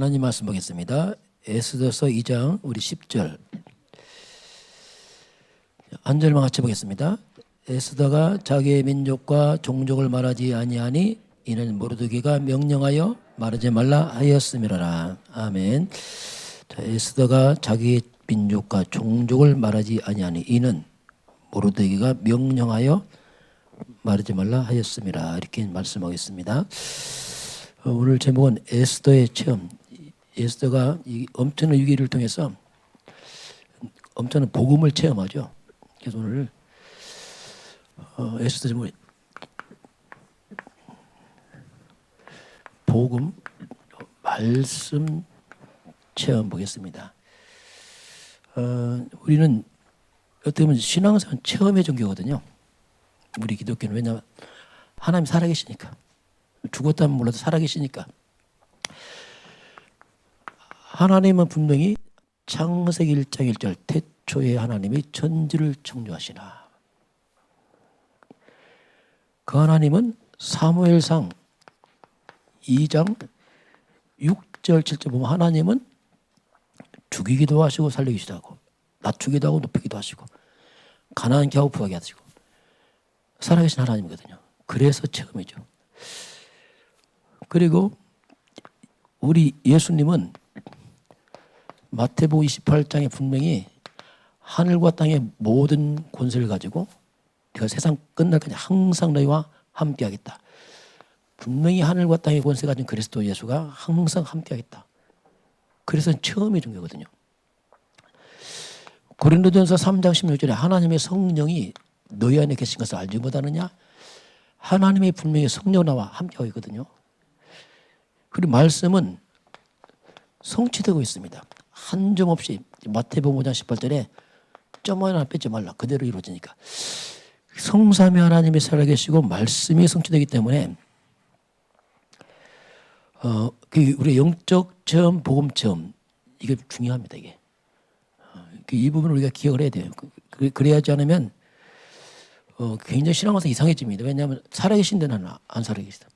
하나님 말씀 보겠습니다. 에스더서 2장 우리 10절 한 절만 같이 보겠습니다. 에스더가 자기의 민족과 종족을 말하지 아니하니 이는 모르드게가 명령하여 말하지 말라 하였음이로라. 아멘. 자, 에스더가 자기의 민족과 종족을 말하지 아니하니 이는 모르드게가 명령하여 말하지 말라 하였음이라. 이렇게 말씀하겠습니다. 오늘 제목은 에스더의 체험. 에스더가 이 엄청난 위기를 통해서 엄청난 복음을 체험하죠. 그래서 오늘 에스더 제목은 복음 말씀 체험 보겠습니다. 우리는 어떻게 보면 신앙생활 체험의 종교거든요. 우리 기독교는. 왜냐하면 하나님 살아계시니까. 죽었다면 몰라도 살아계시니까. 하나님은 분명히 창세기 1장 1절 태초에 하나님이 천지를 창조하시나. 그 하나님은 사무엘상 2장 6절 7절 보면 하나님은 죽이기도 하시고 살리기도 하고 낮추기도 하고 높이기도 하시고 가난하게 하고 부하게 하시고 살아계신 하나님이거든요. 그래서 체험이죠. 그리고 우리 예수님은 마태복음 28장에 분명히 하늘과 땅의 모든 권세를 가지고 내가 세상 끝날까지 항상 너희와 함께하겠다. 분명히 하늘과 땅의 권세 가진 그리스도 예수가 항상 함께하겠다. 그래서 처음의 종교거든요. 고린도전서 3장 16절에 하나님의 성령이 너희 안에 계신 것을 알지 못하느냐? 하나님의 분명히 성령 나와 함께하고 있거든요. 그리고 말씀은 성취되고 있습니다. 한 점 없이 마태복음 5장 18절에 점 하나 빼지 말라. 그대로 이루어지니까. 성삼위 하나님이 살아계시고 말씀이 성취되기 때문에 우리 영적 체험, 복음 체험 이게 중요합니다. 이게 이 부분을 우리가 기억을 해야 돼요. 그래야지 않으면 굉장히 신앙생활 이상해집니다. 왜냐하면 살아계신 데는 안 살아계시다.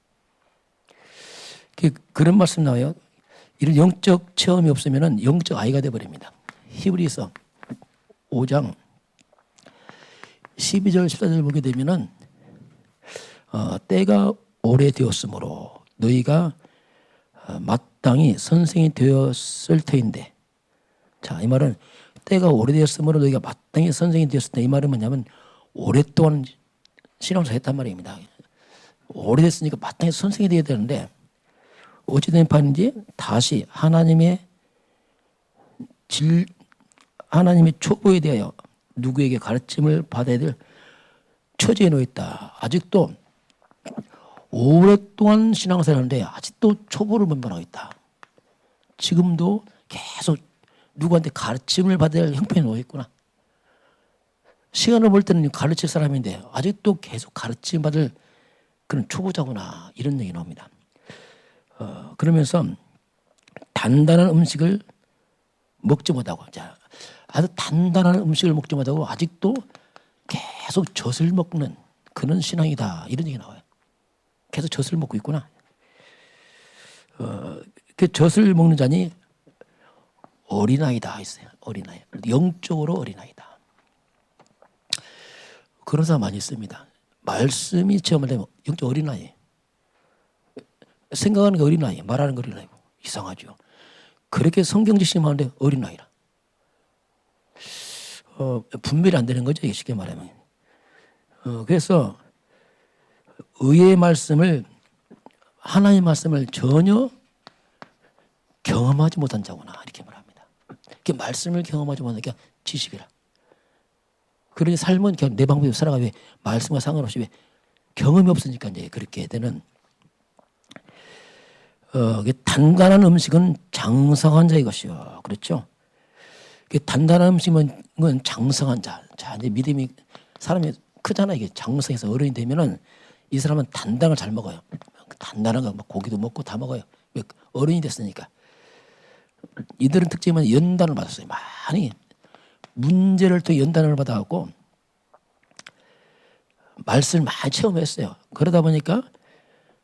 그런 말씀 나와요. 이런 영적 체험이 없으면 영적 아이가 되어버립니다. 히브리서 5장 12절 14절 보게 되면은 때가 오래되었으므로 너희가 마땅히 선생이 되었을 터인데, 자, 이 말은 때가 오래되었으므로 너희가 마땅히 선생이 되었을 때, 이 말은 뭐냐면 오랫동안 신앙생활을 했단 말입니다. 오래됐으니까 마땅히 선생이 되어야 되는데 어찌된 판인지 다시 하나님의 촉구에 대하여 누구에게 가르침을 받아야 될 처지에 놓였다. 아직도 오랫동안 신앙생활하는데 아직도 초보를 분별하고 있다. 지금도 계속 누구한테 가르침을 받아야 할 형편에 놓여 있구나. 시간을 볼 때는 가르칠 사람인데 아직도 계속 가르침 받을 그런 초보자구나. 이런 얘기 나옵니다. 그러면서 단단한 음식을 먹지 못하고, 자, 아주 단단한 음식을 먹지 못하고 아직도 계속 젖을 먹는 그런 신앙이다. 이런 얘기 나와요. 계속 젖을 먹고 있구나. 그 젖을 먹는 자니 어린아이다 있어요. 어린아이. 영적으로 어린아이다. 그런 사람 많이 있습니다. 말씀이 체험을 되면 영적 어린아이. 생각하는 게 어린아이, 말하는 게 어린아이고. 이상하죠. 그렇게 성경 지식하는데 어린아이라. 분별이 안 되는 거죠. 쉽게 말하면. 그래서 의의 말씀을, 하나님의 말씀을 전혀 경험하지 못한 자구나. 이렇게 말합니다. 그 말씀을 경험하지 못하니까 지식이라. 그러니 삶은 그냥 내 방법대로 살아가. 왜? 말씀과 상관없이 왜? 경험이 없으니까 이제 그렇게 되는. 단단한 음식은 장성한 자의 것이요. 그렇죠? 단단한 음식은 장성한 자. 자, 이제 믿음이 사람이 크잖아. 이게 장성해서 어른이 되면은 이 사람은 단단을 잘 먹어요. 단단한 거, 고기도 먹고 다 먹어요. 왜? 어른이 됐으니까. 이들은 특징은 연단을 받았어요. 많이 문제를 통해 연단을 받아갖고 말씀을 많이 체험했어요. 그러다 보니까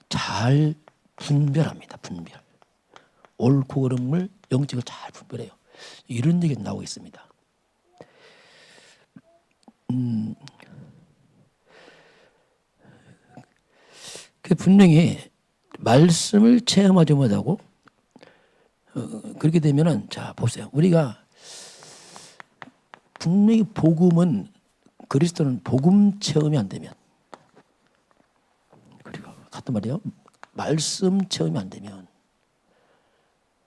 잘 분별합니다. 분별. 옳고 그름을 영적으로 잘 분별해요. 이런 얘기가 나오고 있습니다. 그 분명히 말씀을 체험하지 못하고 그렇게 되면은 자 보세요. 우리가 분명히 복음은 그리스도는 복음 체험이 안 되면 그리고 같은 말이에요. 말씀 체험이 안 되면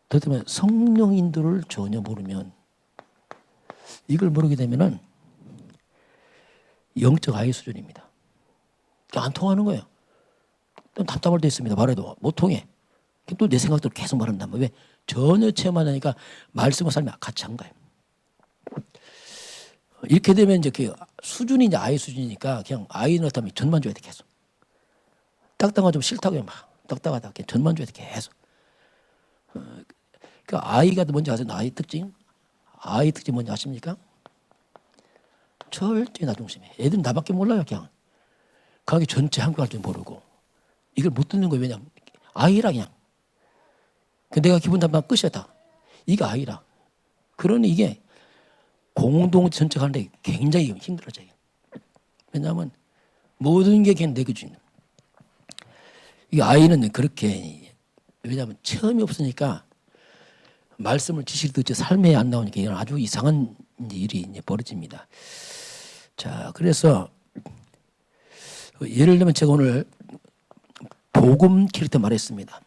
더 때문에 성령 인도를 전혀 모르면 이걸 모르게 되면은 영적 아이 수준입니다. 안 통하는 거예요. 또 답답할 때 있습니다. 말해도 못 통해. 또 내 생각대로 계속 말한단 말이에요. 왜? 전혀 체험 안 하니까 말씀과 삶이 같이 한 거예요. 이렇게 되면 이제 그 수준이 이제 아이 수준이니까 그냥 아이 넣었다면 전만 줘야 돼 계속. 딱딱한 좀 싫다고 막 딱딱하다 그냥 전만 줘야 돼 계속. 그 아이가 뭔지 아세요? 아이 특징? 아이 특징 뭔지 아십니까? 절대 나 중심이에요. 애들은 나밖에 몰라요 그냥. 가게 전체 한국 할 줄 모르고 이걸 못 듣는 거예요. 왜냐면 아이라 그냥. 내가 기분 나쁘면 끝이야 다. 이게 아이라. 그러니 이게 공동체 전체가 하는데 굉장히 힘들어져요. 왜냐하면 모든 게 그냥 내 기준이에요. 이 아이는 그렇게 왜냐하면 체험이 없으니까 말씀을 지식을 듣지 삶에 안 나오니까 이건 아주 이상한 일이 이제 벌어집니다. 자, 그래서 예를 들면 제가 오늘 복음 캐릭터 말했습니다.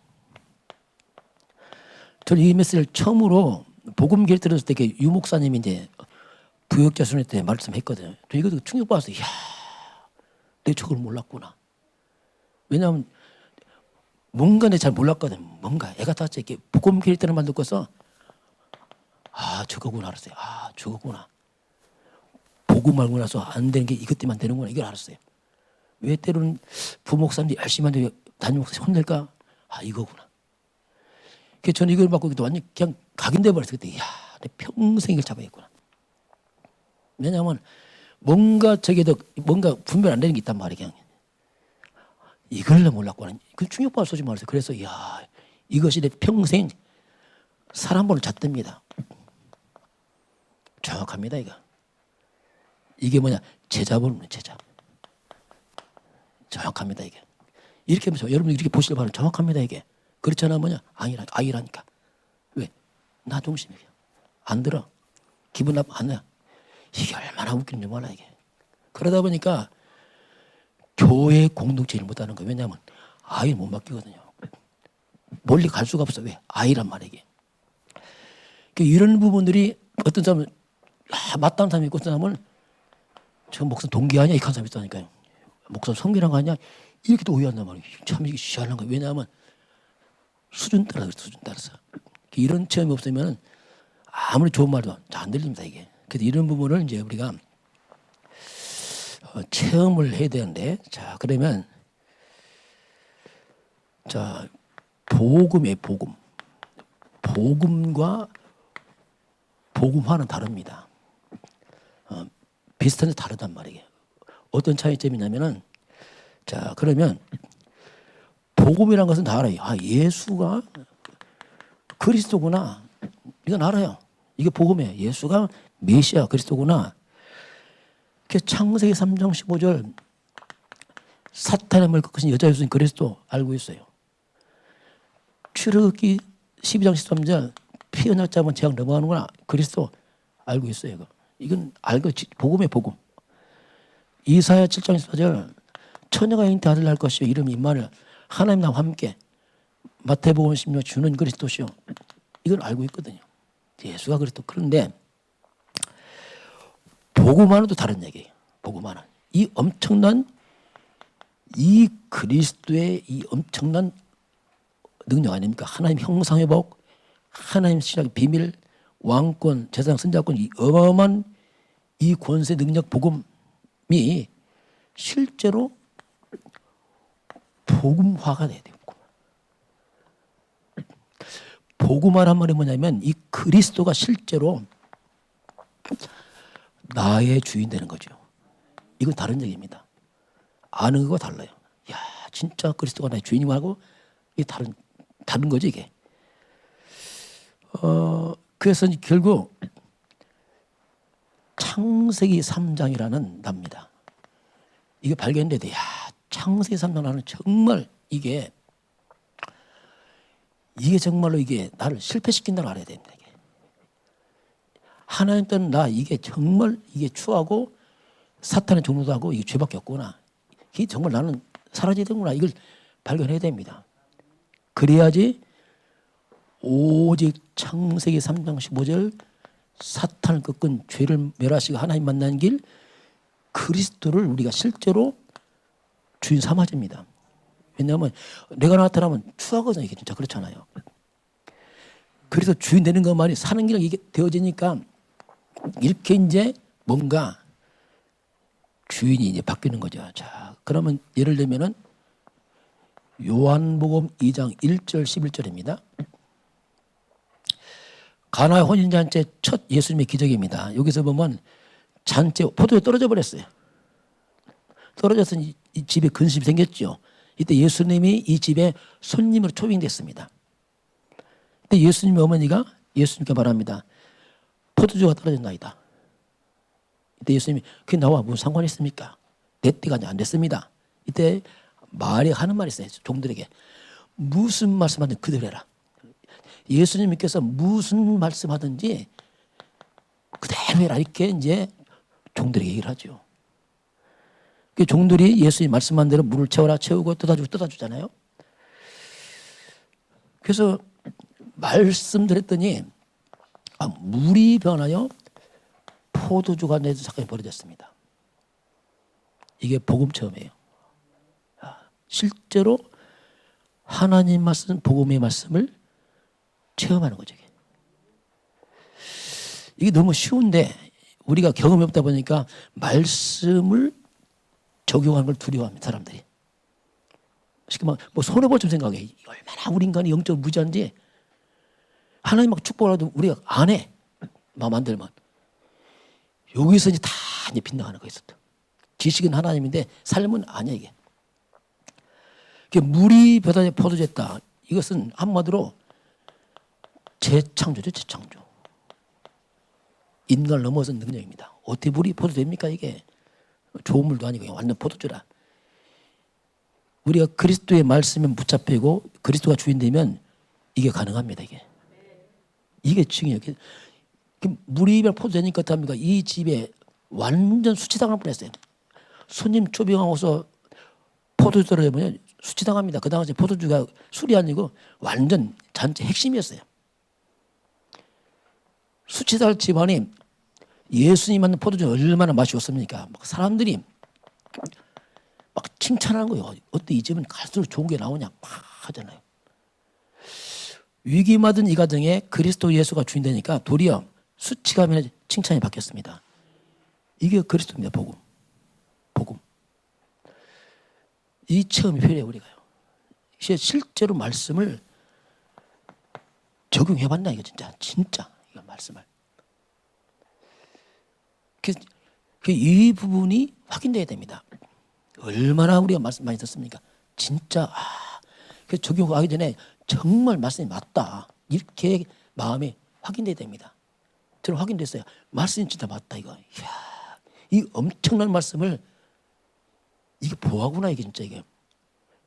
저는 이 메시지를 처음으로 복음 캐릭터 들었을 때 유 목사님이 이제 부역자 순회 때 말씀했거든요. 저 이것도 충격받았어요. 이야, 내 저걸 몰랐구나. 왜냐하면 뭔가 내가 잘 몰랐거든. 뭔가 애가 탔지. 이렇게 복음 캐릭터를 만들고서 아 저거구나 알았어요. 아 저거구나. 복음 알고 나서 안 되는 게 이것 때문에 안 되는구나. 이걸 알았어요. 왜 때로는 부목사님이 열심히 하는데 담임 목사님 혼낼까? 아 이거구나. 그래서 저는 이걸 받고 완전 그냥 각인돼 버렸어요. 그때 이야 내 평생 이걸 잡아야겠구나. 왜냐하면 뭔가 저게도 뭔가 분별 안 되는 게 있단 말이에요. 그냥. 이걸 나 몰랐구나. 그 충격받아 쏘지 말았어요. 그래서 이야 이것이 내 평생 사람번을 잣답니다. 정확합니다 이거. 이게 뭐냐 제자본은 제자. 정확합니다 이게. 이렇게 하면서 여러분 이렇게 보실 바는 정확합니다 이게. 그렇잖아 뭐냐 아이라니까. 왜? 나 중심이야. 안 들어. 기분 나빠 안 나. 이게 얼마나 웃기는지 몰라 이게. 그러다 보니까 교회 공동체를 못하는 거예요. 왜냐하면 아이를 못 맡기거든요. 멀리 갈 수가 없어. 왜? 아이란 말이야 이게. 이런 부분들이 어떤 사람은 맞다는 사람이 있고 어떤 사람은 저 목사 동기 아니야? 이런 사람이 있다니까요. 목사 성기란 거 아니야? 이렇게도 오해한단 말이에요. 참 이게 희한한 거예요. 왜냐하면 수준 따라서 수준 따라서. 이런 체험이 없으면 아무리 좋은 말도 잘 안 들립니다 이게. 그래서 이런 부분을 이제 우리가 체험을 해야 되는데 자 그러면 자 복음의 복음. 복음과 복음화는 다릅니다. 비슷한데 다르단 말이에요. 어떤 차이점이냐면은 자 그러면 복음이라는 것은 다 알아요. 아 예수가 그리스도구나. 이건 알아요. 이게 복음이에요. 예수가 메시아 그리스도구나. 창세기 3장 15절 사탄의 머리를 꺾으신 여자 예수님 그리스도 알고 있어요. 출애굽기 12장 13절 피 언약 잡은 재앙 넘어가는구나. 그리스도 알고 있어요. 이거. 이건 알고 복음의 복음. 이사야 7장 14절 처녀가 잉태 아들 낳을 것이요 이름이 임마누엘 하나님 나와 함께. 마태복음 16장 주는 그리스도시요. 이건 알고 있거든요. 예수가 그리스도. 그런데 복음화는 또 다른 얘기예요. 복음화는 이 엄청난 이 그리스도의 이 엄청난 능력 아닙니까? 하나님 형상회복, 하나님 신학의 비밀, 왕권, 제사장 선자권 이 어마어마한 이 권세 능력 복음이 실제로 복음화가 돼야 돼요. 복음화란 말이 뭐냐면 이 그리스도가 실제로 나의 주인 되는 거죠. 이건 다른 얘기입니다. 아는 거가 달라요. 야, 진짜 그리스도가 나의 주인이고 하고 이게 다른 거지 이게. 그래서 결국 창세기 3장이라는 납니다. 이게 발견돼도 야 창세기 3장라는 정말 이게 정말로 이게 나를 실패시킨다는 걸 알아야 됩니다. 이게. 하나님 때는 나 이게 정말 이게 추하고 사탄의 종로도 하고 이게 죄밖에 없구나. 이게 정말 나는 사라져야 되구나. 이걸 발견해야 됩니다. 그래야지 오직 창세기 3장 15절 사탄을 꺾은 죄를 멸하시고 하나님 만나는 길 그리스도를 우리가 실제로 주인 삼아집니다. 왜냐하면 내가 나타나면 추하거든요. 이게 진짜 그렇잖아요. 그래서 주인 되는 것만이 사는 길이 이게 되어지니까 이렇게 이제 뭔가 주인이 이제 바뀌는 거죠. 자, 그러면 예를 들면은 요한복음 2장 1절 11절입니다. 가나의 혼인잔치 첫 예수님의 기적입니다. 여기서 보면 잔치 포도가 떨어져 버렸어요. 떨어져서 이 집에 근심이 생겼죠. 이때 예수님이 이 집에 손님으로 초빙됐습니다. 이때 예수님의 어머니가 예수님께 말합니다. 포도주가 떨어졌나이다. 이때 예수님이 그게 나와 무슨 상관이 있습니까? 내 때가 안 됐습니다. 이때 말이 하는 말이 있어요. 종들에게 무슨 말씀하든 그대로 해라. 예수님께서 무슨 말씀하든지 그대로 해라 이렇게 이제 종들에게 얘기를 하죠. 종들이 예수님 말씀한 대로 물을 채워라 채우고 떠다주잖아요. 그래서 말씀드렸더니 물이 변하여 포도주가 되는 사건이 벌어졌습니다. 이게 복음 체험이에요. 실제로 하나님 말씀, 복음의 말씀을 체험하는 거죠. 이게 너무 쉬운데 우리가 경험이 없다 보니까 말씀을 적용하는 걸 두려워합니다. 사람들이. 쉽게 뭐 손해볼 좀 생각해. 얼마나 우리 인간이 영적으로 무지한지 하나님 막 축복하라도 우리가 안 해. 마음 안 들면. 여기서 이제 다 이제 빗나가는 거 있었다. 지식은 하나님인데 삶은 아니야 이게. 물이 벼다에 포도됐다. 이것은 한마디로 재창조죠, 재창조. 인간을 넘어선 능력입니다. 어떻게 물이 포도됩니까 이게? 좋은 물도 아니고 완전 포도주라. 우리가 그리스도의 말씀에 붙잡히고 그리스도가 주인 되면 이게 가능합니다. 이게 중요해요. 물이 포도되니까 어떡합니까? 이 집에 완전 수치당할 뻔했어요. 손님 초빙하고서 포도주 떨어지면 수치당합니다. 그 당시 포도주가 술이 아니고 완전 잔치 핵심이었어요. 수치당할 집안이 예수님 만든 포도주 얼마나 맛이 좋습니까? 막 사람들이 막 칭찬하는 거예요. 어때 이 집은 갈수록 좋은 게 나오냐 막 하잖아요. 위기마든 이 가정에 그리스도 예수가 주인 되니까 도리어 수치감이나 칭찬이 바뀌었습니다. 이게 그리스도입니다. 복음. 복음. 이 체험이 필요해요. 우리가요. 실제로 말씀을 적용해봤나 이거 진짜 이거 말씀을. 이 부분이 확인돼야 됩니다. 얼마나 우리가 말씀 많이 듣습니까? 진짜 그래서 적용하기 전에 정말 말씀이 맞다 이렇게 마음이 확인돼야 됩니다. 저는 확인됐어요. 말씀이 진짜 맞다 이거. 이야, 이 엄청난 말씀을 이게 뭐하구나 이게 진짜 이게.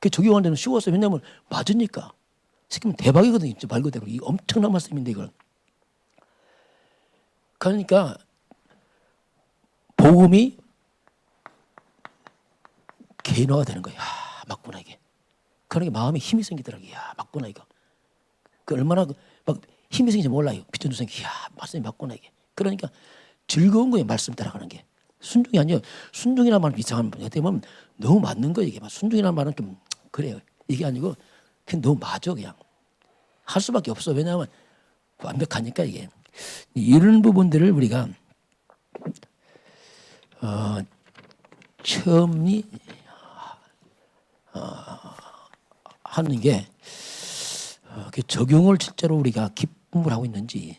그 적용하는 데는 쉬웠어요. 왜냐하면 맞으니까. 시키면 대박이거든요. 진짜 말 그대로 이 엄청난 말씀인데 이걸. 그러니까 복음이 개인화가 되는 거예요. 맞구나 이게. 그러니까 마음에 힘이 생기더라고요. 맞구나 이거. 그 얼마나 막 힘이 생기지 몰라요. 빚전도 생기고 말씀이 맞구나 이게. 그러니까 즐거운 거예요. 말씀 따라가는 게. 순종이 아니에요. 순종이라는 말은 이상한 어떻게 보면 너무 맞는 거예요. 이게 순종이라는 말은 좀 그래요. 이게 아니고 그냥 너무 맞아 그냥. 할 수밖에 없어. 왜냐하면 완벽하니까 이게. 이런 부분들을 우리가 처음이 하는 게 적용을 실제로 우리가 기쁨을 하고 있는지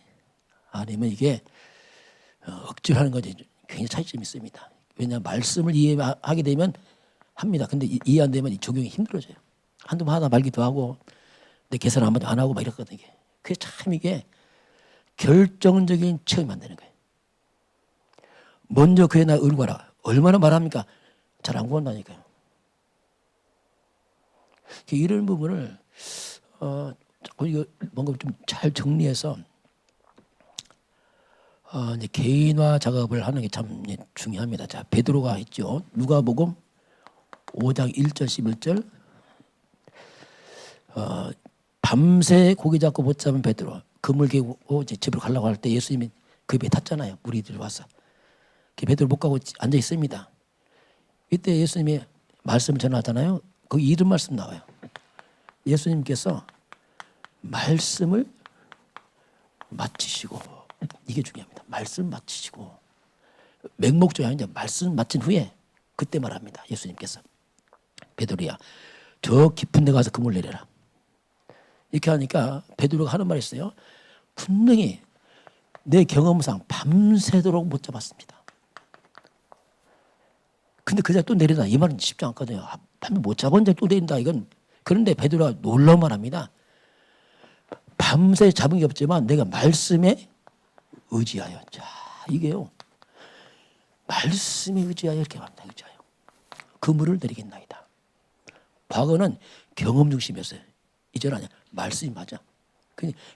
아니면 이게 억지로 하는 건지 굉장히 차이점이 있습니다. 왜냐하면 말씀을 이해하게 되면 합니다. 근데 이해 안 되면 이 적용이 힘들어져요. 한두 번 하다 말기도 하고 내 계산 한 번도 안 하고 막 이랬거든요. 그게 참 이게 결정적인 체험이 안 되는 거예요. 먼저 그의 나 의뢰하라. 얼마나 말합니까? 잘 안 구한다니까요. 이런 부분을 이거 뭔가 좀 잘 정리해서 이제 개인화 작업을 하는 게 참 중요합니다. 자, 베드로가 했죠. 누가복음 5장 1절 11절. 밤새 고기 잡고 못 잡은 베드로 그물 개고 이제 집으로 가려고 할 때 예수님이 그 배에 탔잖아요. 무리들이 와서. 베드로 못 가고 앉아 있습니다. 이때 예수님이 말씀을 전하잖아요. 거기 이런 말씀 나와요. 예수님께서 말씀을 마치시고, 이게 중요합니다. 말씀 마치시고 맹목적이 아니라 말씀 마친 후에 그때 말합니다. 예수님께서 베드로야 저 깊은 데 가서 그물 내려라. 이렇게 하니까 베드로가 하는 말이 있어요. 분명히 내 경험상 밤새도록 못 잡았습니다. 근데 그자 또 내린다. 이 말은 쉽지 않거든요. 밤에 못 잡은 자 또 내린다. 이건 그런데 베드로가 놀라운 말합니다. 밤새 잡은 게 없지만 내가 말씀에 의지하여. 자, 이게요. 말씀에 의지하여 이렇게 말합니다. 의지하여. 그물을 내리겠나이다. 과거는 경험 중심이었어요. 이제는 아니야. 말씀이 맞아.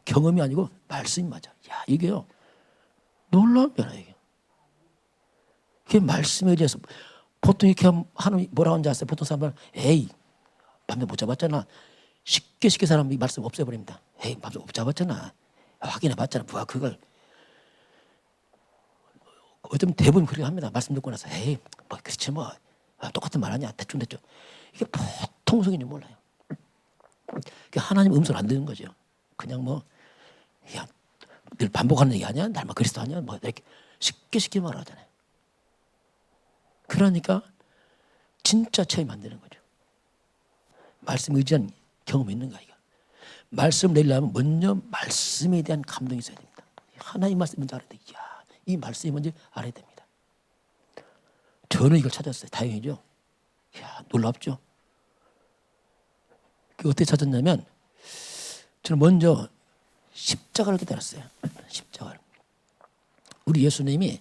경험이 아니고 말씀이 맞아. 야, 이게요. 놀라운 변화예요. 이게. 그게 말씀에 의지해서 보통 이렇게 하는 뭐라고 하는지 아세요? 보통 사람들은 에이 밤새 못 잡았잖아. 쉽게 사람이 말씀 없애버립니다. 에이 밤새 못 잡았잖아. 확인해 봤잖아. 뭐야 그걸. 어쩌면 대부분 그렇게 합니다. 말씀 듣고 나서 에이 뭐 그렇지 뭐 똑같은 말 아니야. 대충 이게 보통 성인이 몰라요. 하나님 음소를 안 듣는 거죠. 그냥 뭐 야, 늘 반복하는 얘기 아니야? 날마 그리스도 아니야? 뭐 이렇게 쉽게 말하잖아요. 그러니까 진짜 체험 안 되는 거죠. 말씀 의지한 경험이 있는 거야. 이거. 말씀 내리려면 먼저 말씀에 대한 감동이 있어야 됩니다. 하나님 말씀 먼저 알아야 돼. 이야, 이 말씀이 먼저 알아야 됩니다. 저는 이걸 찾았어요. 다행이죠. 이야, 놀랍죠. 어떻게 찾았냐면 저는 먼저 십자가를 깨달았어요. 십자가를. 우리 예수님이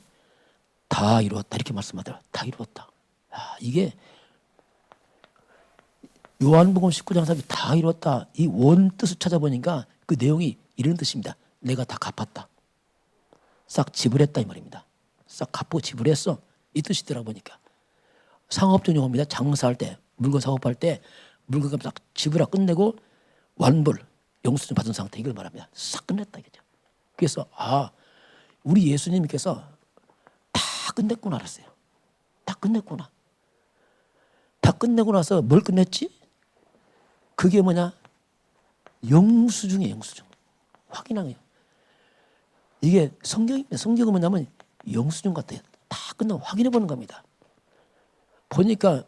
다 이루었다 이렇게 말씀하더라. 다 이루었다. 야, 이게 요한복음 19장 3절 다 이루었다. 이 원뜻을 찾아보니까 그 내용이 이런 뜻입니다. 내가 다 갚았다. 싹 지불했다 이 말입니다. 싹 갚고 지불했어. 이 뜻이더라 보니까. 상업적 용어입니다. 장사할 때, 물건 사업할 때 물건을 싹 지불하고 끝내고 완불, 영수증 받은 상태 이걸 말합니다. 싹 끝냈다 이거죠. 그래서 우리 예수님께서 다 끝냈구나 알았어요. 다 끝냈구나. 다 끝내고 나서 뭘 끝냈지? 그게 뭐냐? 영수증이에요. 영수증. 확인한 거예요. 이게 성경입니다. 성경은 뭐냐면 영수증 같아요. 다 끝나고 확인해 보는 겁니다. 보니까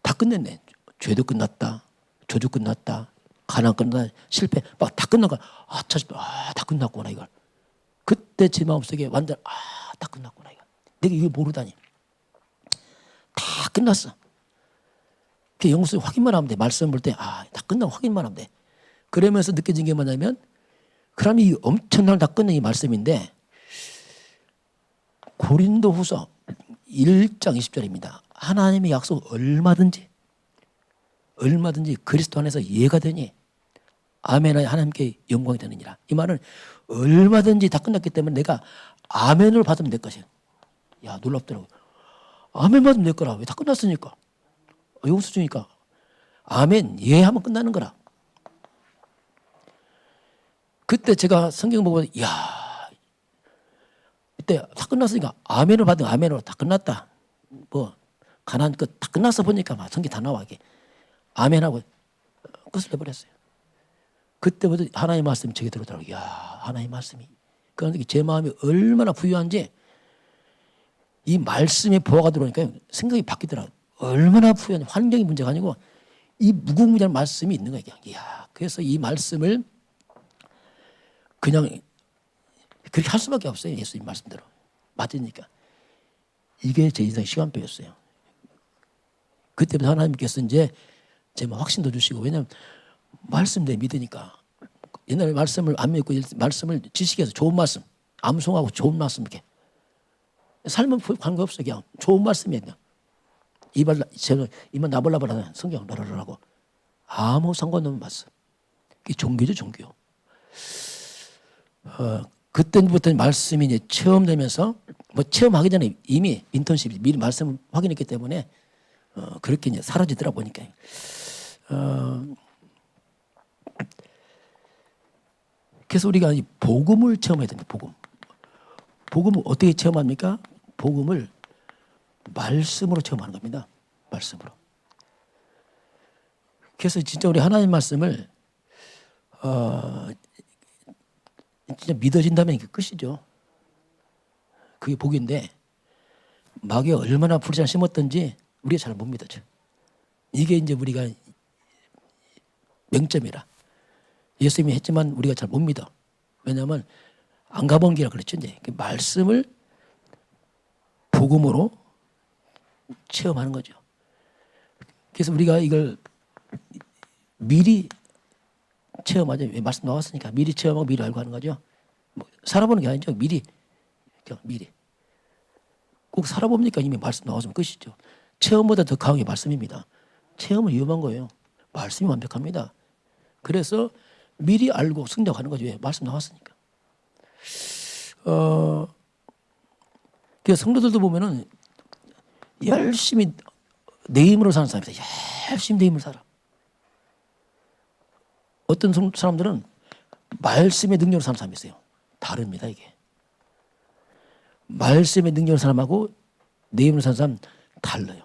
다 끝냈네. 죄도 끝났다. 저주 끝났다. 가난 끝났다. 실패 막 다 끝난 거야. 다 끝났구나 이걸. 그때 제 마음속에 완전 다 끝났구나 이거. 내가 이걸 모르다니. 다 끝났어. 그 영수증 확인만 하면 돼. 말씀 볼 때 다 끝나고 확인만 하면 돼. 그러면서 느껴진 게 뭐냐면 그럼 이 엄청난 다 끝낸 이 말씀인데 고린도후서 1장 20절입니다. 하나님의 약속 얼마든지 그리스도 안에서 이해가 되니 아멘하여 하나님께 영광이 되느니라. 이 말은 얼마든지 다 끝났기 때문에 내가 아멘을 받으면 될 것이야. 야 놀랍더라고. 아멘 받으면 될 거라. 왜 다 끝났으니까. 영수증이니까. 아멘 예하면 끝나는 거라. 그때 제가 성경 보고 이때 다 끝났으니까 아멘을 받은 아멘으로 다 끝났다. 뭐 가난 끝 다 끝났어 보니까 막 성경 다 나와 이게. 아멘하고 끝을 내버렸어요. 그때부터 하나님의 말씀이 제게 들어오더라고요. 야 하나님의 말씀이. 그러니까 제 마음이 얼마나 부유한지 이 말씀의 보화가 들어오니까 생각이 바뀌더라고요. 얼마나 부유한지. 환경이 문제가 아니고 이 무궁무진한 말씀이 있는 거예요. 이야, 그래서 이 말씀을 그냥 그렇게 할 수밖에 없어요. 예수님 말씀대로. 맞으니까. 이게 제 인생 시간표였어요. 그때부터 하나님께서 이제 제 확신도 주시고 왜냐하면 말씀 내 믿으니까 옛날에 말씀을 안 믿고 말씀을 지식해서 좋은 말씀, 암송하고 좋은 말씀 이렇게. 삶은 관계없어 그냥 좋은 말씀이에요. 그냥. 입만 나불나불하는 성경 라라라고 아무 상관없는 말씀. 이게 종교죠, 종교. 그때부터 말씀이 이제 체험되면서 뭐 체험하기 전에 이미 인턴십이 미리 말씀을 확인했기 때문에 그렇게 이제 사라지더라 보니까. 그래서 우리가 이 복음을 체험해야 됩니다. 복음을 어떻게 체험합니까? 복음을 말씀으로 체험하는 겁니다. 말씀으로. 그래서 진짜 우리 하나님 말씀을 진짜 믿어진다면 이게 끝이죠. 그게 복인데 마귀가 얼마나 불신을 심었든지 우리가 잘 못 믿어져. 이게 이제 우리가 명점이라. 예수님이 했지만 우리가 잘 못 믿어. 왜냐하면 안 가본 길이라 그랬죠. 이제 그 말씀을 복음으로 체험하는 거죠. 그래서 우리가 이걸 미리 체험하죠. 왜 말씀 나왔으니까 미리 체험하고 미리 알고 하는 거죠. 뭐 살아보는 게 아니죠. 미리 그냥 미리 꼭 살아봅니까? 이미 말씀 나왔으면 끝이죠. 체험보다 더 강한 게 말씀입니다. 체험은 위험한 거예요. 말씀이 완벽합니다. 그래서 미리 알고 승작하는 거죠. 왜? 말씀 나왔으니까. 그 성도들도 보면은 열심히 내 힘으로 사는 사람이 있어요. 열심히 내 힘으로 살아. 어떤 사람들은 말씀의 능력으로 사는 사람이 있어요. 다릅니다, 이게. 말씀의 능력으로 사는 사람하고 내 힘으로 사는 사람 달라요.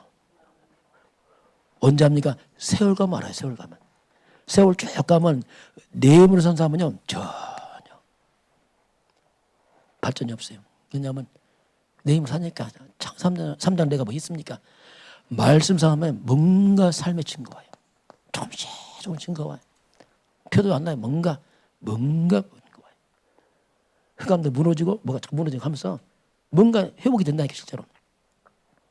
언제 합니까? 세월 가면 알아요, 세월 가면. 세월 쭉 가면 내 힘으로 사는 사람은요, 전혀 발전이 없어요. 왜냐하면 내 힘으로 사니까 3장 내가 뭐 있습니까? 말씀 사람은 뭔가 삶의 증거 와요. 조금씩 증거 와요. 표도 안 나요. 뭔가 증거 와요. 흑암도 무너지고 뭐가 무너지고 하면서 뭔가 회복이 된다니까 실제로.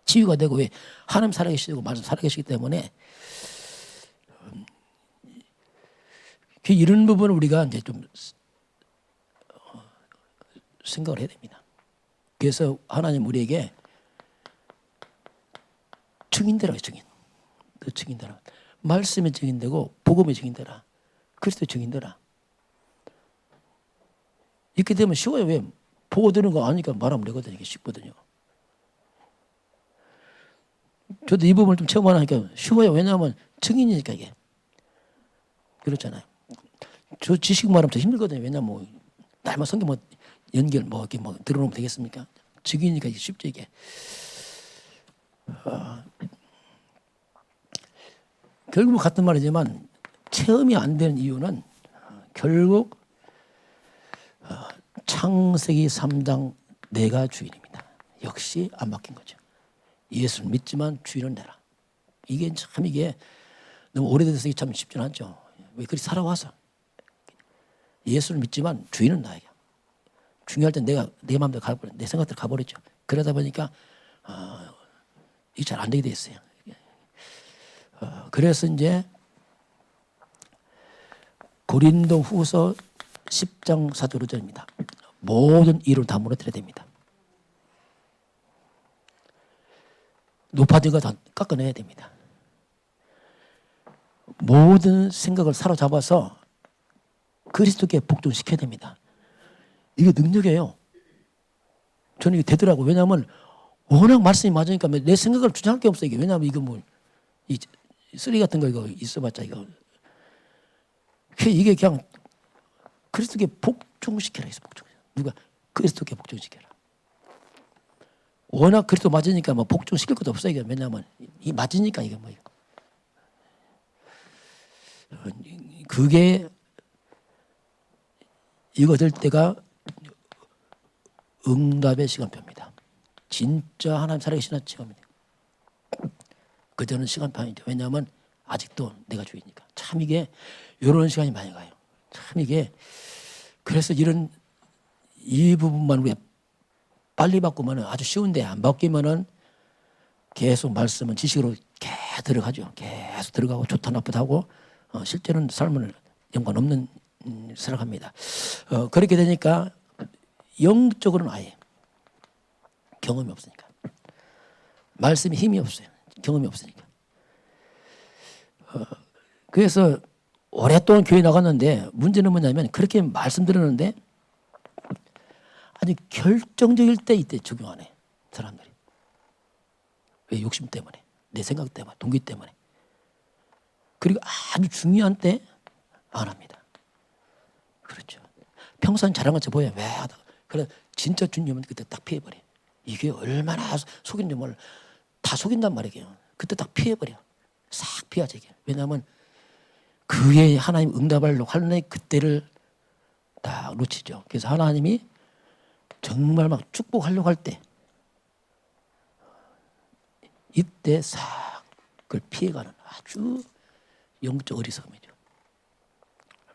치유가 되고 왜 하나님 살아계시고 말씀 살아계시기 때문에 이런 부분을 우리가 이제 좀 생각을 해야 됩니다. 그래서 하나님 우리에게 증인되라, 증인. 너 증인되라. 말씀의 증인되고 복음의 증인되라. 그리스도의 증인되라. 이렇게 되면 쉬워요. 왜? 보고 들은 거 아니까 말하면 되거든요. 이게 쉽거든요. 저도 이 부분을 좀 체험하니까 쉬워요. 왜냐하면 증인이니까 이게. 그렇잖아요. 저 지식 말하면 더 힘들거든요. 왜냐하면 뭐 날만 성경 뭐 연결 뭐 이렇게 뭐 들어놓으면 되겠습니까? 증인이니까 이게 쉽죠 이게. 결국 같은 말이지만 체험이 안 되는 이유는 결국 창세기 3장 내가 주인입니다. 역시 안 바뀐 거죠. 예수를 믿지만 주인은 내라. 이게 참 이게 너무 오래돼서 참 쉽지 않죠. 왜 그리 살아와서 예수를 믿지만 주인은 나에게. 중요할 땐 내가 내 마음대로 가버려, 내 생각대로 가버렸죠. 그러다 보니까 이게 잘 안 되게 돼 있어요. 그래서 이제 고린도 후서 10장 4절 5절입니다. 모든 일을 다 무너뜨려야 됩니다. 높아진 거 다 깎아내야 됩니다. 모든 생각을 사로잡아서 그리스도께 복종시켜야 됩니다. 이게 능력이에요. 저는 이게 되더라고요. 왜냐하면 워낙 말씀이 맞으니까 내 생각을 주장할 게 없어요. 이게. 왜냐하면 이거 뭐 이 쓰리 같은 거 이거 있어봤자 이거 이게 그냥 그리스도께 복종시켜라 했어. 복종. 누가 그리스도께 복종시켜라. 워낙 그리스도 맞으니까 뭐 복종시킬 것도 없어요. 이게. 왜냐하면 이 맞으니까 이게 뭐 그게 이거 될 때가 응답의 시간표입니다. 진짜 하나님 살아계시는 시간입니다. 그때는 시간표이죠. 왜냐하면 아직도 내가 주이니까. 참 이게 이런 시간이 많이 가요. 참 이게 그래서 이 부분만 우리가 빨리 바꾸면 아주 쉬운데 안 바뀌면은 계속 말씀은 지식으로 계속 들어가죠. 계속 들어가고 좋다 나쁘다 하고 실제는 삶은 연관 없는 생각합니다. 그렇게 되니까 영적으로는 아예 경험이 없으니까. 말씀이 힘이 없어요. 경험이 없으니까. 그래서 오랫동안 교회 나갔는데 문제는 뭐냐면 그렇게 말씀 들었는데 아주 결정적일 때 이때 적용하네 사람들이. 왜? 욕심 때문에, 내 생각 때문에, 동기 때문에. 그리고 아주 중요한 때 안 합니다. 그렇죠. 평소엔 잘한 것처럼 보여. 왜 하다가. 그래 진짜 중요하면 그때 딱 피해버려. 이게 얼마나 속인지 몰라. 다 속인단 말이에요. 그때 딱 피해버려. 싹 피하지. 왜냐하면 그의 하나님 응답하려고 하는 그때를 딱 놓치죠. 그래서 하나님이 정말 막 축복하려고 할 때 이때 싹 그걸 피해가는 아주 영적 어리석음이죠.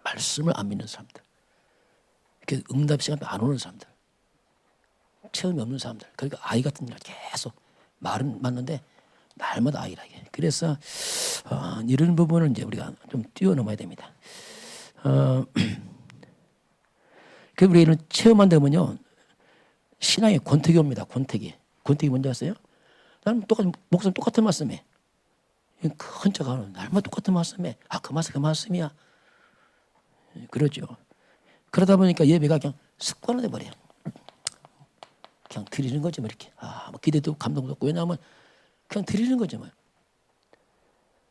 말씀을 안 믿는 사람들, 그래서 응답 시간도 안 오는 사람들, 체험이 없는 사람들. 그러니까 아이 같은 일 계속 말은 맞는데 날마다 아이라게. 그래서 이런 부분은 이제 우리가 좀 뛰어넘어야 됩니다. 그 우리는 체험한 되면요 신앙의 권태기 옵니다. 권태기 뭔지 아세요? 나는 똑같은 목사님 똑같은 말씀에 큰 척하는 날마다 똑같은 말씀에 그 말씀 그 말씀이야. 그러죠. 그러다 보니까 예배가 그냥 습관화 돼 버려요. 그냥 드리는 거지 뭐 이렇게. 뭐 기대도 감동도 없고. 왜냐하면 그냥 드리는 거지 뭐.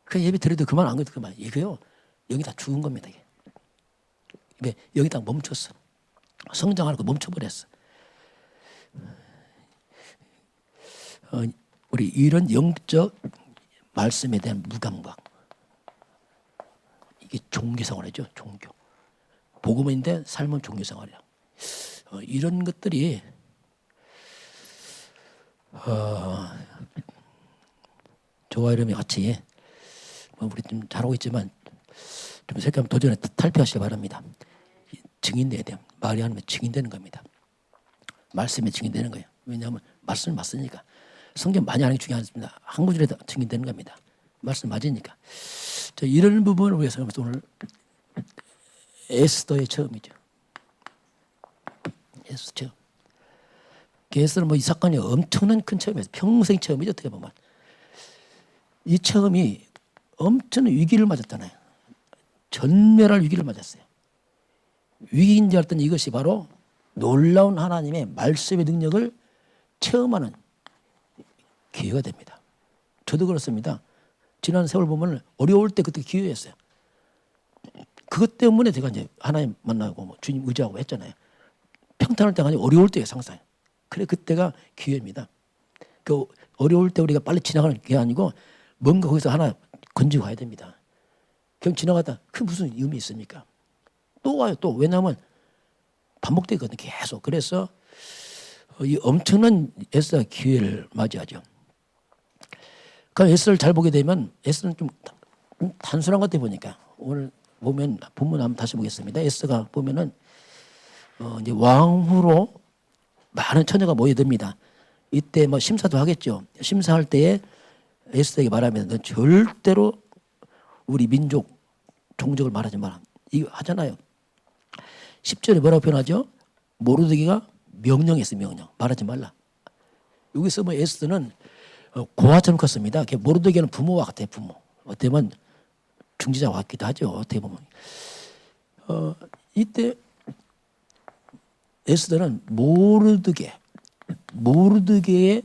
그 예배 드려도 그만 안 그래도 그만. 이거요 여기 다 죽은 겁니다. 이게. 왜? 여기 다 멈췄어. 성장하고 멈춰버렸어. 우리 이런 영적 말씀에 대한 무감각, 이게 종교생활이죠. 종교. 복음인데 삶은 종교생활이야. 이런 것들이 저와 이름이 같이 우리 좀 잘하고 있지만 좀 생각하면 도전에 탈피하시기 바랍니다. 증인돼야 돼요. 말이 아니면 증인되는 겁니다. 말씀에 증인되는 거예요. 왜냐하면 말씀을 맞으니까. 성경 많이 아는 게 중요하지 않습니다. 한 구절에도 증인되는 겁니다. 말씀 맞으니까. 이런 부분을 위해서 오늘 에스더의 처음이죠. 에스더 처음. 에스더는 뭐 이 사건이 엄청난 큰 처음이었어요. 평생 처음이죠. 어떻게 보면. 이 처음이 엄청난 위기를 맞았잖아요. 전멸할 위기를 맞았어요. 위기인 줄 알았더니 이것이 바로 놀라운 하나님의 말씀의 능력을 체험하는 기회가 됩니다. 저도 그렇습니다. 지난 세월 보면 어려울 때 그때 기회였어요. 그것 때문에 제가 이제 하나님 만나고 뭐 주님 의지하고 했잖아요. 평탄할 때가 아니고 어려울 때예요, 항상. 그래 그때가 기회입니다. 그 어려울 때 우리가 빨리 지나가는 게 아니고 뭔가 거기서 하나 건지고 가야 됩니다. 그냥 지나가다 그 무슨 의미 있습니까? 또 와요, 또. 왜냐하면 반복되거든요, 계속. 그래서 이 엄청난 에스더가 기회를 맞이하죠. 그러니까 에스더를 잘 보게 되면 에스더는 좀 단순한 것 같아 보니까 오늘 보면 본문 한번 다시 보겠습니다. 에스더가 보면은 이제 왕후로 많은 처녀가 모여듭니다. 이때 뭐 심사도 하겠죠. 심사할 때에 에스더에게 말하면 넌 절대로 우리 민족 종족을 말하지 마라. 이거 하잖아요. 10절에 뭐라고 표현하죠? 모르드기가 명령했어요. 명령. 말하지 말라. 여기서 뭐 에스더는 고아처럼 컸습니다. 모르드기는 부모와 같아요. 부모. 어떻게 보면 중지자와 같기도 하죠. 어떻게 보면. 이때 에스더는 모르드게의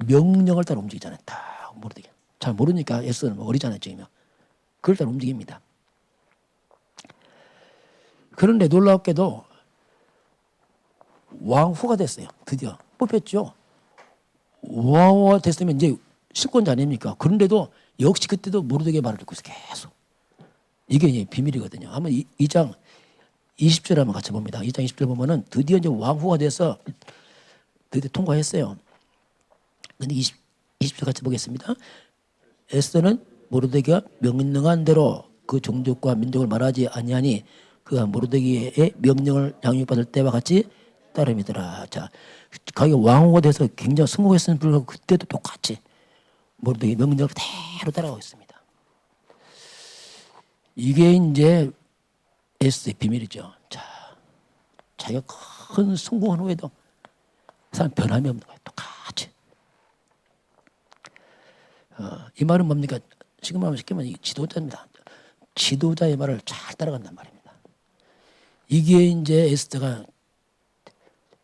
명령을 따라 움직이잖아요. 다 모르드게. 잘 모르니까 에스더는 뭐 어리잖아요. 지금. 그걸 따라 움직입니다. 그런데 놀랍게도 왕후가 됐어요. 드디어 뽑혔죠. 왕후가 됐으면 이제 실권자 아닙니까? 그런데도 역시 그때도 모르드게 말을 듣고 있어. 계속. 이게 이제 비밀이거든요. 한번 2장 20절 한번 같이 봅니다. 2장 20절 보면은 드디어 이제 왕후가 돼서 드디어 통과했어요. 근데 20절 같이 보겠습니다. 에스더는 모르드게가 명령한 대로 그 종족과 민족을 말하지 아니하니 그가 모르드게의 명령을 양육받을 때와 같이 따름이더라. 자, 가게 왕후가 돼서 굉장히 성공했음에도 불구하고 그때도 똑같이 모르드게 명령을 그대로 따라가고 있습니다. 이게 이제 에스더의 비밀이죠. 자, 자기가 큰 성공한 후에도 사람 변함이 없는 거예요. 똑같이. 이 말은 뭡니까? 지금 말하면 쉽게 말하면 지도자입니다. 지도자의 말을 잘 따라간단 말입니다. 이게 이제 에스더가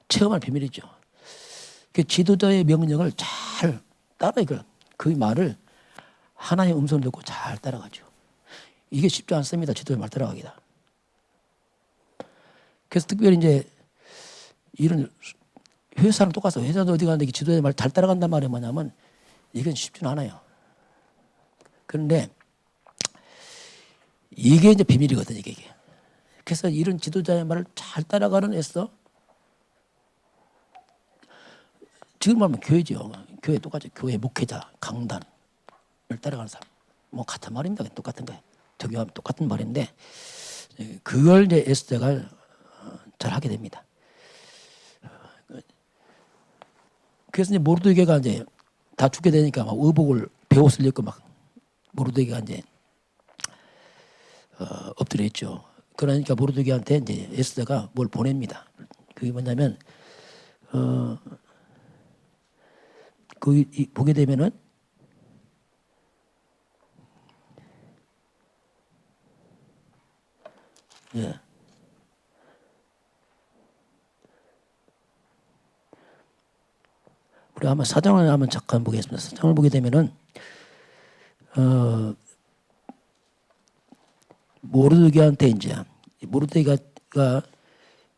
체험할 비밀이죠. 그 지도자의 명령을 잘 따라요. 그 말을 하나님의 음성을 듣고 잘 따라가죠. 이게 쉽지 않습니다. 지도자의 말 따라가기다. 그래서 특별히 이제 이런 회사는 똑같아요. 회사도 어디 가는데 지도자의 말 잘 따라간단 말이 뭐냐면 이건 쉽지는 않아요. 그런데 이게 이제 비밀이거든요. 이게. 그래서 이런 지도자의 말을 잘 따라가는 에스더. 지금 말하면 교회죠. 교회 똑같죠. 교회 목회자, 강단을 따라가는 사람. 뭐 같은 말입니다. 똑같은 거예요. 적용하면 똑같은 말인데 그걸 이제 에스더가 잘 하게 됩니다. 그래서 이제 모르드게가 이제 다 죽게 되니까 막 의복을 베옷을 입고 막 모르드게가 이제 엎드려 있죠. 그러니까 모르드게한테 이제 에스더가 뭘 보냅니다. 그게 뭐냐면 보게 되면은 예. 우리 한번 사장을 한번 잠깐 보겠습니다. 사장을 보게 되면은 모르드게한테 이제 모르드게가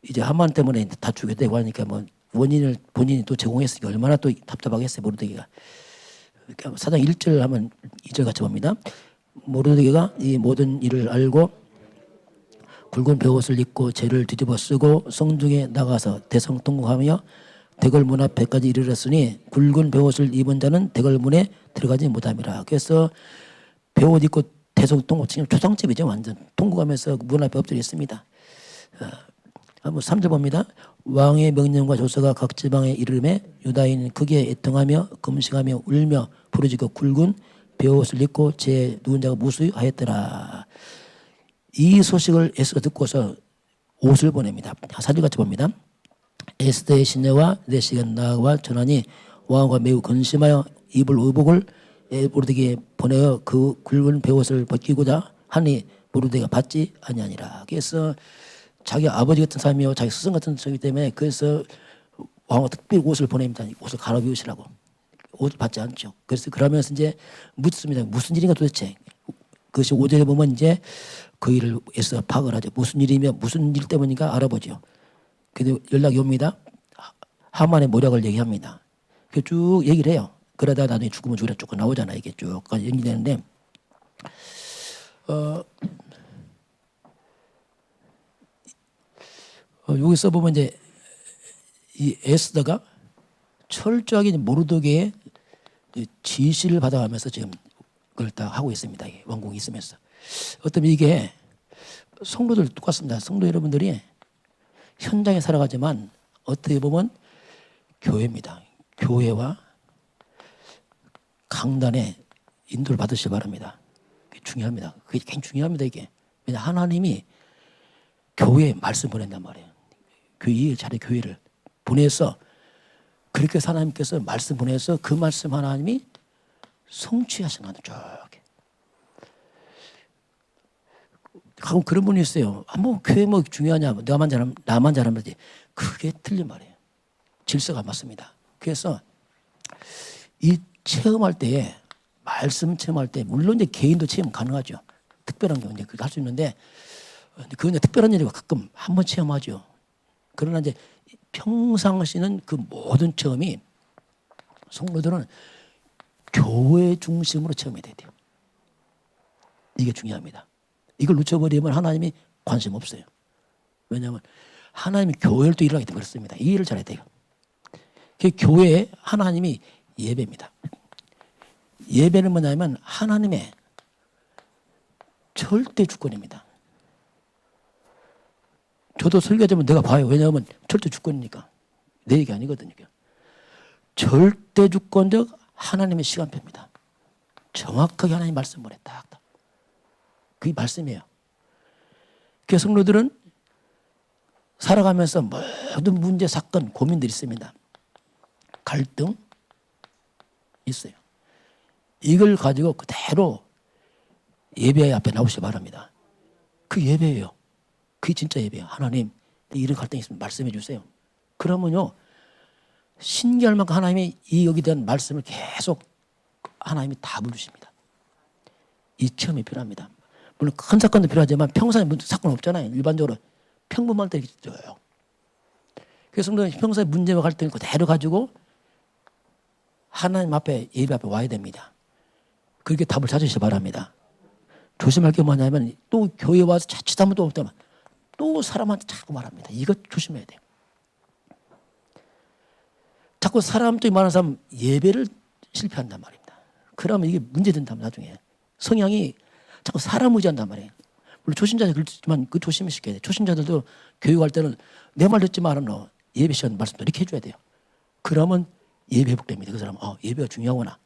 이제 하만 때문에 다 죽게 되고 하니까 뭐 원인을 본인이 또 제공했으니까 얼마나 또 답답하겠어요. 모르드게가. 그러니까 사장 1절 하면 2절 같이 봅니다. 모르드게가 이 모든 일을 알고 굵은 베옷을 입고 재를 뒤집어 쓰고 성중에 나가서 대성통곡하며 대궐문 앞에까지 이르렀으니 굵은 베옷을 입은 자는 대궐문에 들어가지 못함이라. 그래서 베옷 입고 대성통곡 지금 초상집이죠. 완전 통곡하면서 문 앞에 엎드려 있습니다. 한번 3절 봅니다. 왕의 명령과 조서가 각 지방에 이르매 유다인은 크게 애통하며 금식하며 울며 부르짖고 굵은 베옷을 입고 제 누운 자가 무수하였더라. 이 소식을 에스더가 듣고서 옷을 보냅니다. 4절 같이 봅니다. 에스더의 시내와 내 시간 나와 전하니 왕과 매우 근심하여 입을 의복을 모르드게에 보내어 그 굵은 베옷을 벗기고자 하니 모르드게가 받지 아니하니라. 그래서 자기 아버지 같은 사람이요 자기 스승 같은 사람이기 때문에 그래서 왕은 특별히 옷을 보냅니다. 옷을 갈아입으시라고. 옷을 받지 않죠. 그래서 그러면서 이제 묻습니다. 무슨 일인가 도대체. 그것이 5절에 보면 이제 그 일을 애써 파악을 하죠. 무슨 일이며 무슨 일 때문인가 알아보죠. 그래서 연락이 옵니다. 하만의 모략을 얘기합니다. 쭉 얘기를 해요. 그러다 나중에 죽으면 죽으라 쭉 나오잖아. 이게 쭉까지 연기되는데 여기서 보면 이제 이 에스더가 철저하게 모르드게의 지시를 받아가면서 지금 그걸 다 하고 있습니다. 왕궁에 있으면서. 어쩌면 이게 성도들 똑같습니다. 성도 여러분들이 현장에 살아가지만 어떻게 보면 교회입니다. 교회와 강단에 인도를 받으시기 바랍니다. 그게 중요합니다. 그게 굉장히 중요합니다. 이게. 왜냐 하나님이 교회에 말씀 보낸단 말이에요. 교회 자리 교회를 보내서 그렇게 하나님께서 말씀 보내서 그 말씀 하나님이 성취하시는 거죠. 가끔 그런 분이 있어요. 뭐 교회 뭐 중요하냐? 나만 잘하면 되지. 그게 틀린 말이에요. 질서가 맞습니다. 그래서 이 체험할 때에 말씀 체험할 때 물론 이제 개인도 체험 가능하죠. 특별한 경우 이제 그렇게 할 수 있는데 그건 이제 특별한 일이고 가끔 한번 체험하죠. 그러나 이제 평상시는 그 모든 체험이 성도들은 교회 중심으로 체험해야 돼요. 이게 중요합니다. 이걸 놓쳐버리면 하나님이 관심 없어요. 왜냐하면 하나님이 교회를 또 일하기 때문에 그렇습니다. 이 일을 잘해야 돼요. 그 교회에 하나님이 예배입니다. 예배는 뭐냐면 하나님의 절대 주권입니다. 저도 설교하자면 내가 봐요. 왜냐하면 절대 주권이니까. 내 얘기 아니거든요. 절대 주권적 하나님의 시간표입니다. 정확하게 하나님 말씀을 해. 딱. 그게 말씀이에요. 그 성도들은 살아가면서 모든 문제, 사건, 고민들이 있습니다. 갈등 있어요. 이걸 가지고 그대로 예배 앞에 나오시기 바랍니다. 그 예배예요. 그게 진짜 예배예요. 하나님, 이런 갈등이 있으면 말씀해 주세요. 그러면요, 신기할 만큼 하나님이 이 여기 대한 말씀을 계속 하나님이 답을 주십니다. 이 체험이 필요합니다. 물론 큰 사건도 필요하지만 평소에 사건 없잖아요. 일반적으로 평범할 때 있어요. 그래서 평소에 문제와 갈등을 그대로 가지고 하나님 앞에 예배 앞에 와야 됩니다. 그렇게 답을 찾으시기 바랍니다. 조심할 게 뭐냐면 또 교회 와서 자칫하면 또 사람한테 자꾸 말합니다. 이거 조심해야 돼요. 자꾸 사람들이 많은 사람 예배를 실패한단 말입니다. 그러면 이게 문제된다면 나중에 성향이 자꾸 사람 의지한단 말이에요. 물론 초신자들 그렇지만 그 조심하셔야 돼요. 초신자들도 교육 갈 때는 내 말 듣지 마라 너 예배 시간 말씀도 이렇게 해줘야 돼요. 그러면 예배 회복됩니다. 그 사람은 예배가 중요하구나.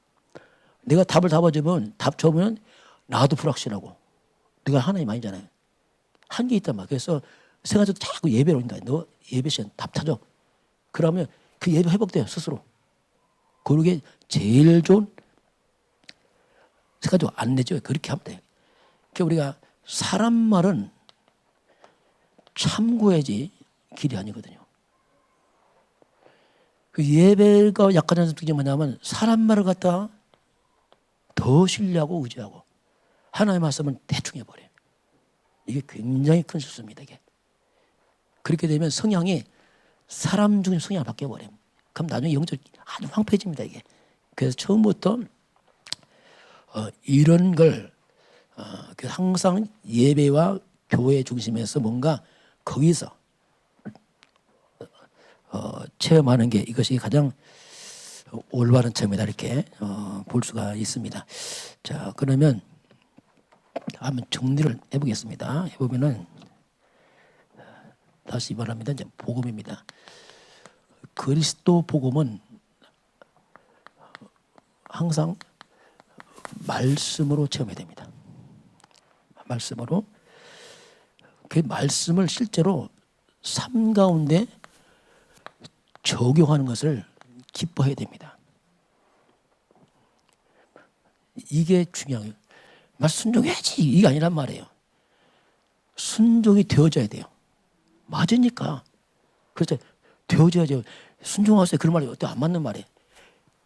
내가 답을 잡아주면 답 줘보면 나도 불확실하고 내가 하나님 아니잖아요. 한계 있단 말이야. 그래서 세가지고 자꾸 예배를 온다. 너 예배 시간 답 찾아. 그러면 그 예배 회복돼요 스스로. 그게 제일 좋은 세가지고 안 내죠. 그렇게 하면 돼요. 그러니까 우리가 사람 말은 참고해야지 길이 아니거든요. 그 예배가 약한 특징이 뭐냐면 사람 말을 갖다가 더 신뢰하고 의지하고 하나님의 말씀은 대충 해버려요. 이게 굉장히 큰 실수입니다. 이게. 그렇게 되면 성향이 사람 중에 성향을 바뀌어버려요. 그럼 나중에 영적 아주 황폐해집니다. 이게. 그래서 처음부터 이런 걸 항상 예배와 교회 중심에서 뭔가 거기서 체험하는 게 이것이 가장 올바른 체험이다 이렇게 볼 수가 있습니다. 자, 그러면 한번 정리를 해보겠습니다. 해보면은 다시 말합니다. 이제 복음입니다. 그리스도 복음은 항상 말씀으로 체험해야 됩니다. 말씀으로 그 말씀을 실제로 삶 가운데 적용하는 것을 기뻐해야 됩니다. 이게 중요해요. 말 순종해야지 이게 아니란 말이에요. 순종이 되어져야 돼요. 맞으니까. 그래서 되어져야죠. 순종하세요. 그런 말이 어때 안 맞는 말이에요.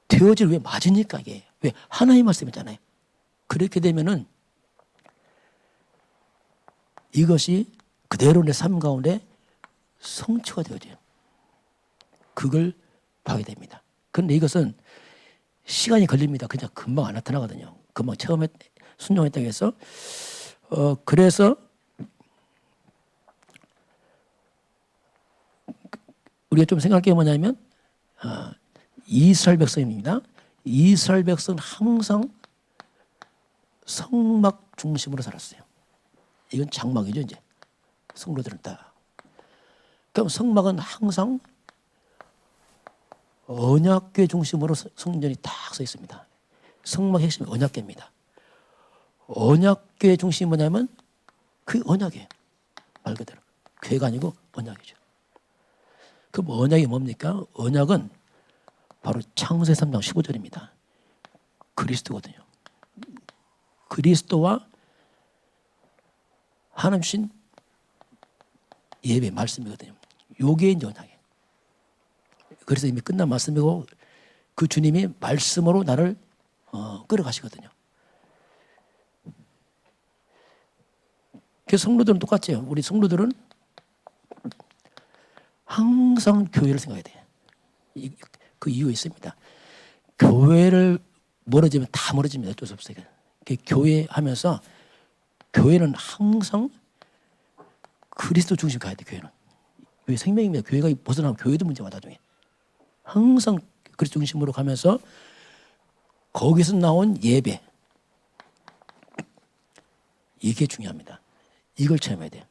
되어질 왜 맞으니까 이게. 왜? 하나의 말씀이잖아요. 그렇게 되면은 이것이 그대로 내 삶 가운데 성취가 되어져요. 그걸 봐야 됩니다. 그런데 이것은 시간이 걸립니다. 그냥 금방 안 나타나거든요. 금방 처음에 순종했다고 해서 그래서 우리가 좀 생각할 게 뭐냐면 이스라엘 백성입니다. 이스라엘 백성은 항상 성막 중심으로 살았어요. 이건 장막이죠 이제. 성도들은 다. 그럼 성막은 항상 언약궤 중심으로 성전이 딱 서 있습니다. 성막 핵심이 언약궤입니다. 언약궤 중심이 뭐냐면 그 언약이에요. 말 그대로. 궤가 아니고 언약이죠. 그럼 언약이 뭡니까? 언약은 바로 창세기 3장 15절입니다. 그리스도거든요. 그리스도와 하나님 주신 예배 말씀이거든요. 요게 이제 언약이에요. 그래서 이미 끝난 말씀이고 그 주님이 말씀으로 나를 끌어가시거든요. 그래서 성도들은 똑같죠. 우리 성도들은 항상 교회를 생각해야 돼요. 그 이유가 있습니다. 교회를 멀어지면 다 멀어집니다. 어쩔 수 없어요. 교회 하면서 교회는 항상 그리스도 중심 가야 돼. 교회는. 교회 생명입니다. 교회가 벗어나면 교회도 문제가 나중에. 항상 그리스도 중심으로 가면서 거기서 나온 예배 이게 중요합니다. 이걸 체험해야 돼요.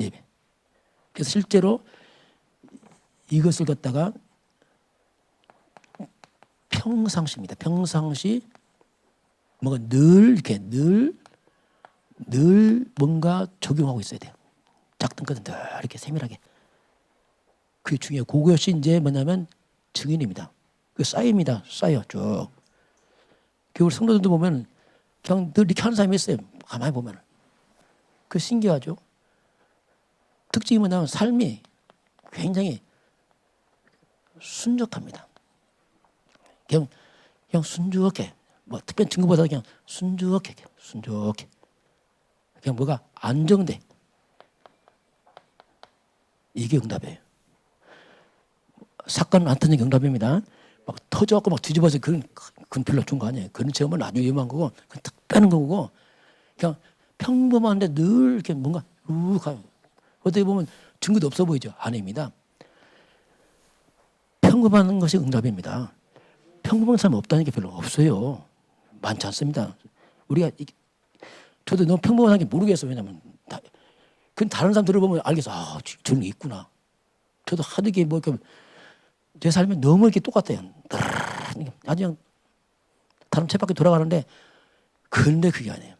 예배. 그래서 실제로 이것을 갖다가 평상시입니다. 평상시 뭔가 늘 이렇게 늘 뭔가 적용하고 있어야 돼요. 작든 크든 늘 이렇게 세밀하게. 그게 중요해요. 그것이 이제 뭐냐면 증인입니다. 그 쌓입니다. 쌓여 쭉. 우리 성도들도 보면 그냥 늘 이렇게 하는 사람이 있어요. 가만히 보면. 그 신기하죠. 특징이 뭐냐면 삶이 굉장히 순적합니다. 그냥 순적해. 뭐 특별한 증거보다 그냥 순적해. 그냥 뭐가 안정돼. 이게 응답이에요. 사건 안 터진 게 응답입니다. 막 터져갖고 막 뒤집어서 그건 별로 좋은 거 아니에요. 그런 체험은 아주 위험한 거고, 그건 특별한 거고, 그냥 평범한데 늘 이렇게 뭔가 가요. 어떻게 보면 증거도 없어 보이죠? 아닙니다. 평범한 것이 응답입니다. 평범한 사람 없다는 게 별로 없어요. 많지 않습니다. 우리가 저도 너무 평범한 게 모르겠어요. 왜냐면 그건 다른 사람 들어보면 알겠어. 아, 저런 게 있구나. 저도 하도 이게 뭐 이렇게 제 삶이 너무 이렇게 똑같아요. 아주 그냥 다른 쳇바퀴 돌아가는데 근데 그게 아니에요.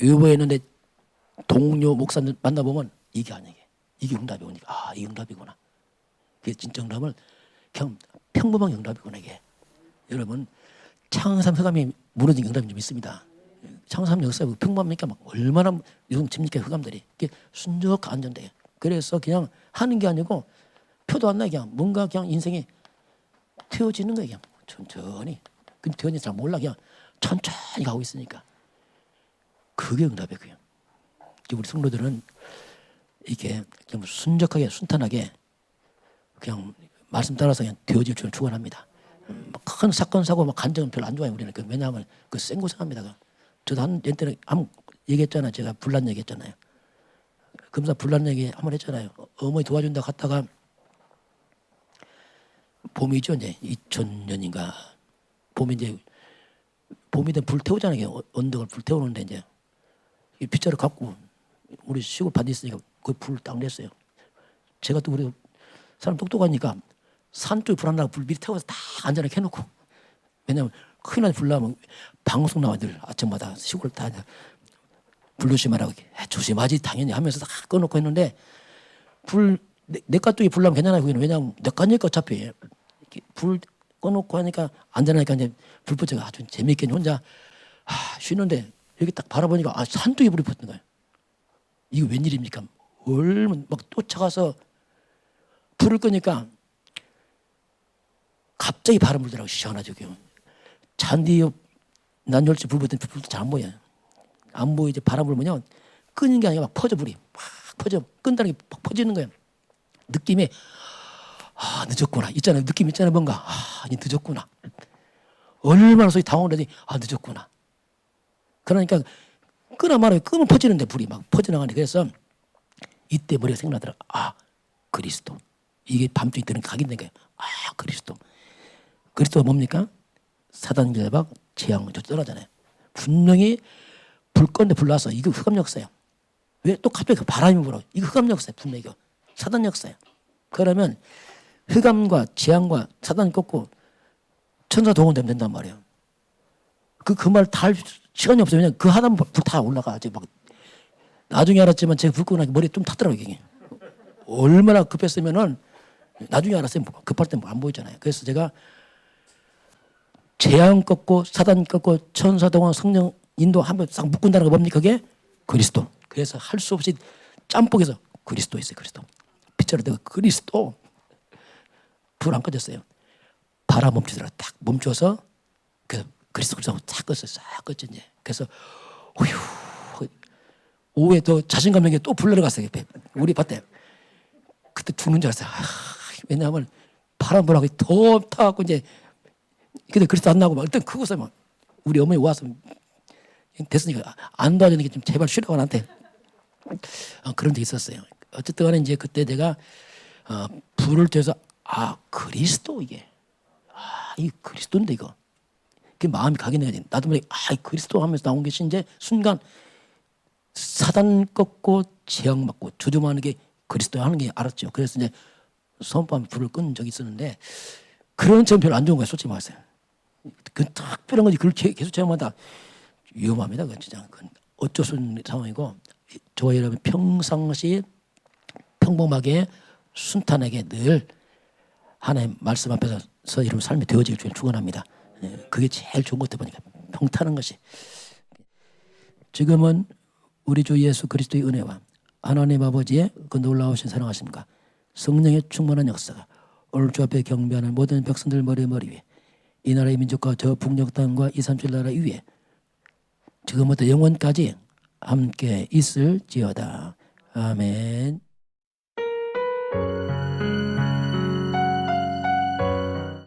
유보했는데 동료 목사님 만나보면 이게 아니에요. 이게 응답이 오니까 아, 이 응답이구나. 그게 진짜 응답을 그냥 평범한 응답이구나 이게. 여러분 창삼 흑암이 무너진 응답이 좀 있습니다. 창삼 역사에 평범하니까 막 얼마나 요즘 집니까 흑암들이 이게 순적 안전돼요. 그래서 그냥 하는 게 아니고 표도 안 나게 그냥 뭔가 그냥 인생이 튀어지는 거예요. 그냥 천천히. 근데 튀어지는 잘 몰라 그냥 천천히 가고 있으니까 그게 응답이에요. 그냥. 우리 성도들은 이게 그냥 순적하게 순탄하게 그냥 말씀 따라서 그냥 되어질 줄 축원합니다. 큰 사건 사고 막 간정은 별로 안 좋아요 우리는. 왜냐하면 그 생고생합니다. 저도 한 때는 얘기했잖아요. 제가 불난 얘기했잖아요. 검사 불난 얘기 한번 했잖아요. 어머니 도와준다 갔다가 봄이죠 이제 2000년인가 봄이 이제 봄이 되면 불 태우잖아요. 언덕을 불 태우는데 이제 이 빗자루 갖고 우리 시골 밭에 있으니까 그 불 딱 냈어요. 제가 또 우리 사람 똑똑하니까 산 쪽에 불 안 나고 불 밑에 태워서 다 안전하게 해놓고 왜냐면 큰일 나게 불 나면 방송 나와 늘 아침마다 시골 다 불 조심하라고 조심하지 당연히 하면서 다 꺼놓고 했는데 불 내과 쪽에 불 나면 괜찮아요. 왜냐면 내과니까 어차피 불 꺼놓고 하니까 안전하니까 이제 불 붙여가 아주 재미있게 혼자 쉬는데 여기 딱 바라보니까 산쪽에 불이 붙는 거예요. 이거 웬일입니까? 얼마나 막 쫓아가서 불을 끄니까 갑자기 바람 불더라고. 시원하죠. 잔디 옆 난열치 불 붙더니 불도 잘 안 보여요. 안 보이지. 바람 불면요 끄는 게 아니라 막 퍼져 불이 막 퍼져. 끈다는 게 막 퍼지는 거예요. 느낌이 늦었구나. 있잖아요. 느낌 있잖아요. 뭔가 아니 늦었구나. 얼마나 소위 당황을 하더니 늦었구나. 그러니까 끄나 말아요. 끄면 퍼지는데 불이 막 퍼져나가네. 그래서 이때 머리가 생각나더라. 그리스도. 이게 밤중에 드는 각인된 거예요. 그리스도가 뭡니까? 사단 결박, 재앙 떠나잖아요. 분명히 불 건데 불나서 이거 흑암 역사예요. 왜 또 갑자기 그 바람이 불어? 이거 흑암 역사예요. 분명히 이거 사단 역사예요. 그러면 흑암과 재앙과 사단이 꺾고 천사 동원되면 된단 말이에요. 그 말 다 할 시간이 없어요. 왜냐면 그 하나만 불 다 올라가지. 막 나중에 알았지만 제가 불 끄고 나니 머리에 좀 타더라고요. 이게. 얼마나 급했으면은 나중에 알았어요. 급할 때 안 보이잖아요. 그래서 제가 재앙 꺾고 사단 꺾고 천사 동원 성령 인도 한번 싹 묶은다는 거 뭡니까? 그게 그리스도. 그래서 할 수 없이 짬뽕에서 그리스도 있어요. 그리스도. 빗자루 대고 그리스도. 불 안 꺼졌어요. 바람 멈추더라. 딱 멈춰서 그리스도 딱 껐어요. 싹 껐죠 이제. 그래서 오후에 또 자신감 있게 또 불 내려갔어요. 우리 밭에. 그때 죽는 줄 알았어요. 왜냐하면 바람 불하고 더 타갖고 이제 근데 그리스도 안 나고 막 일단 그곳에 막 우리 어머니 와서 됐으니까 안 도와주니까 좀 제발 쉬라고 나한테 그런 데 있었어요. 어쨌든 간에 이제 그때 내가 불을 쬐서 그리스도 이게 이 그리스도인데 이거 그 마음이 가게 되지. 나도 모르게 그리스도 하면서 나온 것이 이제 순간 사단 꺾고 재앙 맞고 조종하는 게 그리스도 하는 게 알았죠. 그래서 이제 선밤에 불을 끈 적이 있었는데 그런 체험 별로 안 좋은 거예요. 솔직히 말해서. 그 특별한 거지. 그걸 계속 체험하다 위험합니다. 그건 진짜. 그건 어쩔 수 없는 상황이고 저와 여러분 평상시 평범하게 순탄하게 늘 하나님 말씀 앞에서 여러분 삶이 되어지길 주님 축원합니다. 그게 제일 좋은 것 같아 보니까 평탄한 것이. 지금은 우리 주 예수 그리스도의 은혜와 하나님 아버지의 그 놀라우신 사랑하심과 성령의 충만한 역사가 오늘 주 앞에 경배하는 모든 백성들 머리 위에 이 나라의 민족과 저 북녘 땅과 이 삼칠 나라 위에 지금부터 영원까지 함께 있을지어다. 아멘.